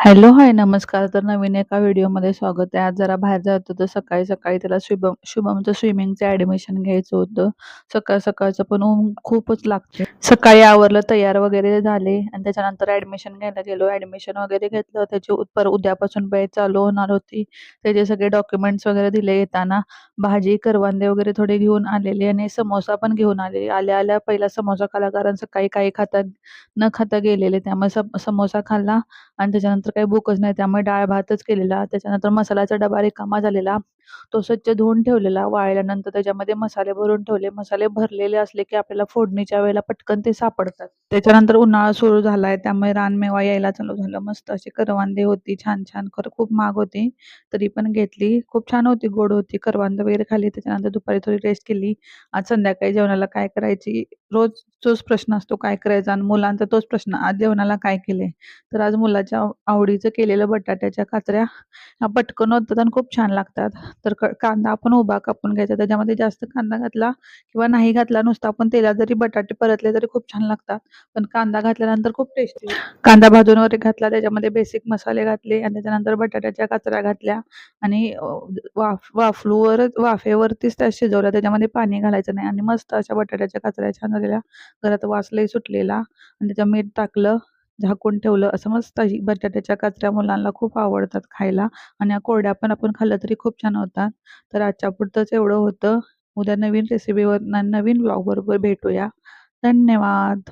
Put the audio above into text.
Hello, हाय, नमस्कार. तर नवीन एका व्हिडिओमध्ये स्वागत आहे. आज जरा बाहेर जायचं होतं सकाळी-सकाळी. त्याला शुभमचं स्विमिंगचं ॲडमिशन घ्यायचं होतं. सकाळ-सकाळचं पण ऊन खूपच लागते. सकाळी आवरलं, तयार वगैरे झाले आणि त्याच्यानंतर ॲडमिशन घ्यायला गेलो. ॲडमिशन वगैरे घेतलं. त्याची उद्यापासून बॅच चालू होणार होती. त्याचे सगळे डॉक्युमेंट्स वगैरे दिले येताना. भाजी, करवंदे वगैरे थोडे घेऊन आलेली आणि समोसा पण घेऊन आलेली. आल्या-आल्या पहिला समोसा खाल्ला, कारण सकाळी काही न खाता गेलेले. त्यामुळे समोसा खाल्ला आणि त्याच्यानंतर काही भूकच नाही, त्यामुळे डाळ-भातच केलेला. त्याच्यानंतर मसाल्याचा डबा रिकामा झालेला. तो स्वच्छ धुवून ठेवलेला. वाळल्यानंतर त्याच्यामध्ये मसाले भरून ठेवले. मसाले भरलेले असले की आपल्याला फोडणीच्या वेळेला पटकन ते सापडतात. त्याच्यानंतर उन्हाळा सुरू झालाय, त्यामुळे रानमेवा यायला चालू झालं. मस्त अशी करवंदे होती, छान-छान. खरं खूप महाग होती, तरी पण घेतली. खूप छान होती, गोड होती. करवंद वगैरे खाल्ली. त्याच्यानंतर दुपारी थोडी रेस्ट केली. आज संध्याकाळी जेवणाला काय करायची, रोज तोच प्रश्न असतो, काय करायचा? आणि मुलांचा तोच प्रश्न, आज जेवणाला काय केले? तर आज मुलाच्या आवडीचं केलेलं बटाट्याच्या काचऱ्या. ह्या पटकन होतात आणि खूप छान लागतात. तर कांदा आपण उभा कापून घ्यायचा. त्याच्यामध्ये जास्त कांदा घातला किंवा नाही घातला, नुसता आपण तेलात जरी बटाटे परतले तरी खूप छान लागतात. पण कांदा घातल्यानंतर खूप टेस्टी. कांदा भाजून वगैरे घातला, त्याच्यामध्ये बेसिक मसाले घातले आणि त्याच्यानंतर बटाट्याच्या काचऱ्या घातल्या आणि वाफेवरतीच त्या शिजवल्या. त्याच्यामध्ये पाणी घालायचं नाही आणि मस्त अशा बटाट्याच्या काचऱ्या छान झालेल्या. घरात वास लई सुटलेला आणि त्याच्यात मीठ टाकलं, झाकून ठेवलं. असं मस्त अशी बटाट्याच्या काचऱ्या मुलांना खूप आवडतात खायला आणि या कोरड्या पण आपण खाल्लं तरी खूप छान होतात. तर आजच्या पुरतंच एवढं होतं. उद्या नवीन रेसिपीवर नवीन ब्लॉगबरोबर भेटूया. धन्यवाद.